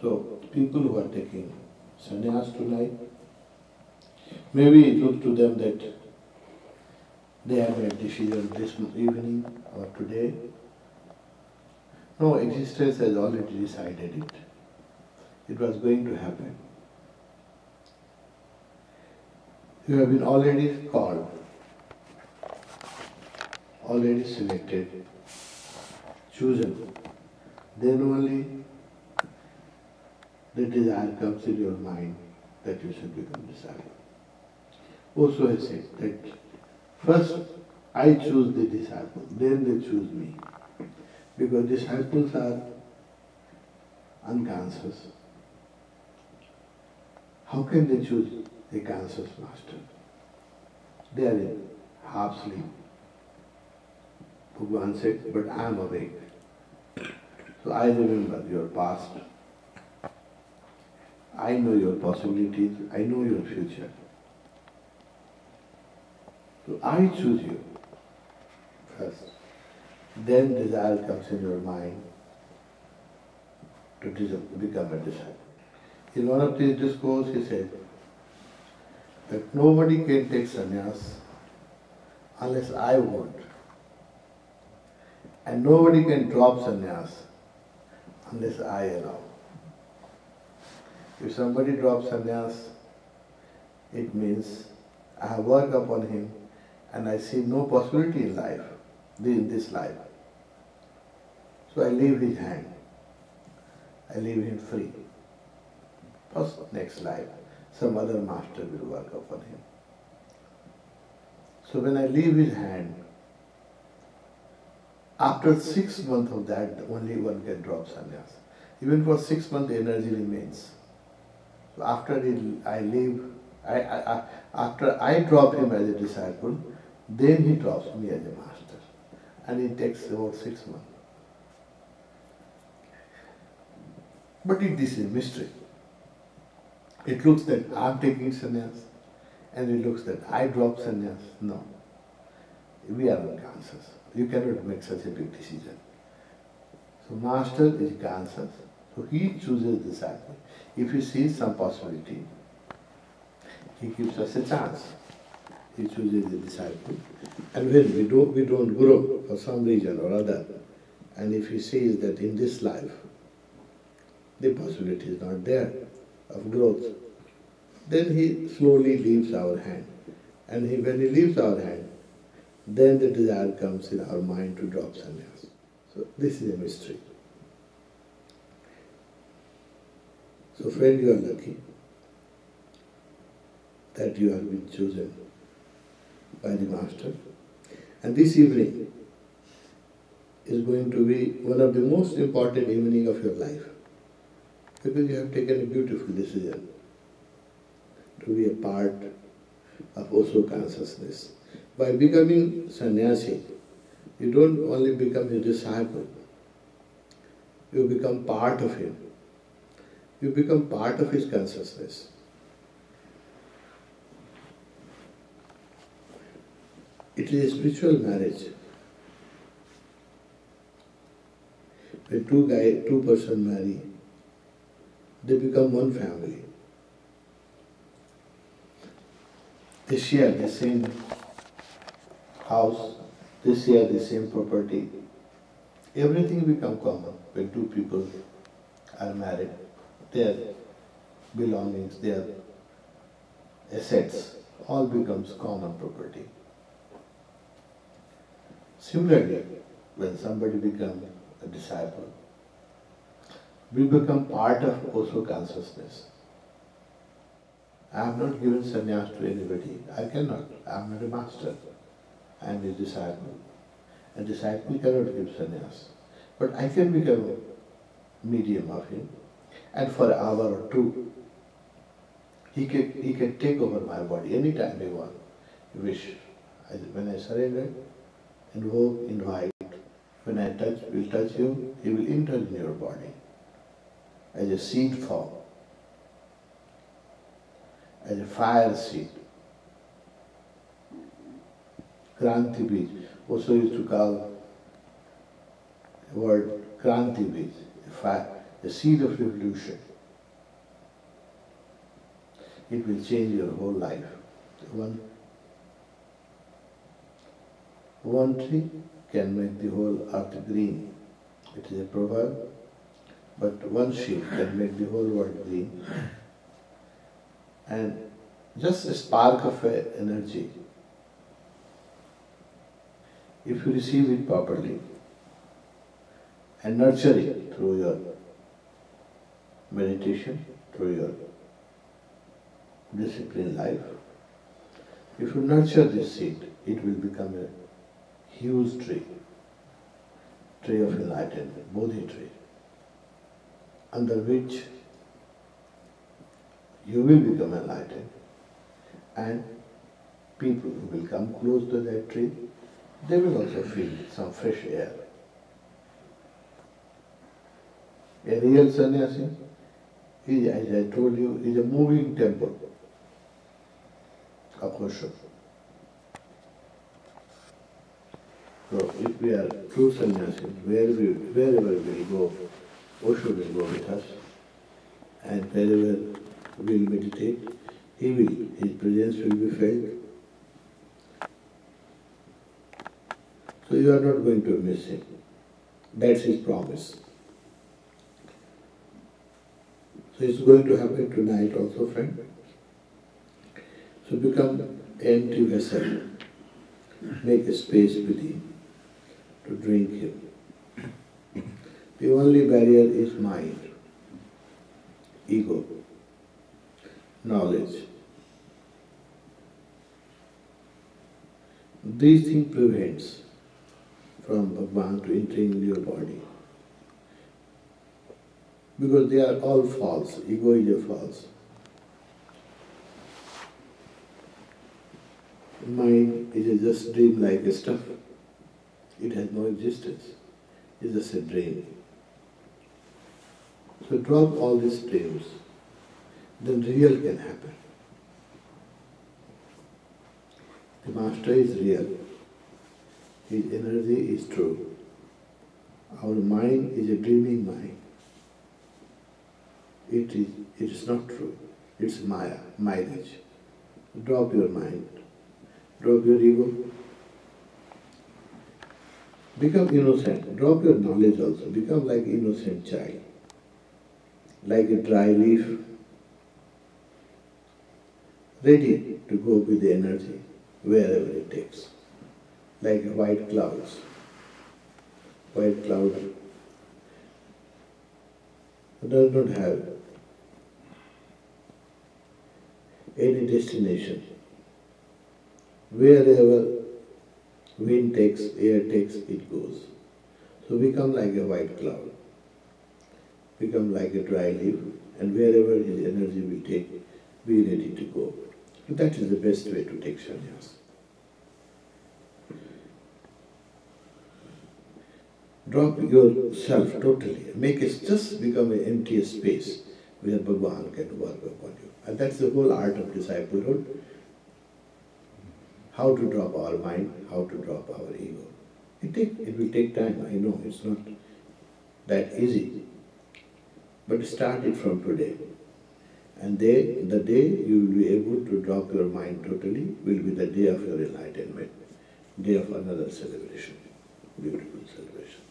So, people who are taking sannyas tonight, maybe it looks to them that they have made a decision this evening or today. No, existence has already decided it. It was going to happen. You have been already called, already selected, chosen. Then only the desire comes in your mind that you should become disciple. Osho has said that first I choose the disciple, then they choose me. Because disciples are unconscious. How can they choose a conscious master? They are in half sleep. Bhagwan said, but I am awake. So I remember your past. I know your possibilities. I know your future. So I choose you first. Then desire comes in your mind to become a disciple. In one of these discourses, he said that nobody can take sannyas unless I want. And nobody can drop sannyas unless I allow. If somebody drops sannyas, it means I have worked upon him and I see no possibility in life, in this life. So I leave his hand. I leave him free. First, next life, some other master will work upon him. So when I leave his hand, after 6 months of that, only one can drop sannyas. Even for 6 months, the energy remains. So after after I drop him as a disciple, then he drops me as a master. And it takes about 6 months. But this is mystery. It looks that I am taking sannyas, and it looks that I drop sannyas. No. We are unconscious. You cannot make such a big decision. So master is conscious. So he chooses disciple. If he sees some possibility, he gives us a chance. He chooses the disciple. And when we don't grow for some reason or other, and if he sees that in this life the possibility is not there of growth, then he slowly leaves our hand. And when he leaves our hand, then the desire comes in our mind to drop sannyas. So this is a mystery. So friend, you are lucky that you have been chosen by the Master. And this evening is going to be one of the most important evening of your life, because you have taken a beautiful decision to be a part of Osho consciousness. By becoming sannyasi, you don't only become his disciple, you become part of him. You become part of his consciousness. It is a spiritual marriage. When two persons marry, they become one family. They share the same house, they share the same property. Everything becomes common when two people are married. Their belongings, their assets, all becomes common property. Similarly, when somebody becomes a disciple, we become part of Osho consciousness. I have not given sannyas to anybody. I cannot. I am not a master. I am a disciple. A disciple cannot give sannyas. But I can become a medium of him. And for an hour or two, he can take over my body anytime he wants, wish. When I surrender, invoke, invite. When I will touch you, he will enter in your body as a seed form, as a fire seed. Kranti Bij. Also used to call the word Kranti Bij, a seed of revolution. it will change your whole life. One tree can make the whole earth green. It is a proverb, but one sheep can make the whole world green. And just a spark of energy, if you receive it properly and nurture it through your meditation, through your disciplined life, if you nurture this seed, it will become a huge tree of enlightenment, Bodhi tree, under which you will become enlightened, and people who will come close to that tree, they will also feel some fresh air. A real sannyasi is, as I told you, is a moving temple of Osho. So if we are true sannyasis, wherever we go, Osho will go with us, and wherever we will meditate, his presence will be felt. So you are not going to miss him. That's his promise. So it's going to happen tonight also, friend. So become an empty vessel. Make a space within to drink him. The only barrier is mind, ego, knowledge. These things prevents from Bhagavan to entering in your body. Because they are all false. Ego is a false. Mind is just dream-like stuff. It has no existence. It's just a dream. So drop all these dreams. Then real can happen. The Master is real. His energy is true. Our mind is a dreaming mind. It is not true. It's Maya, mirage. Drop your mind. Drop your ego. Become innocent. Drop your knowledge also. Become like innocent child. Like a dry leaf. Ready to go with the energy wherever it takes. Like a white clouds. White cloud does not have any destination. Wherever wind takes, air takes, it goes. So become like a white cloud. Become like a dry leaf, and wherever his energy will take, be ready to go. That is the best way to take sannyas. Drop yourself totally. Make it just become an empty space where Bhagavan can work upon you. And that's the whole art of disciplehood. How to drop our mind, how to drop our ego. It will take time, I know, it's not that easy. But start it from today. And the day you will be able to drop your mind totally will be the day of your enlightenment, day of another celebration, beautiful celebration.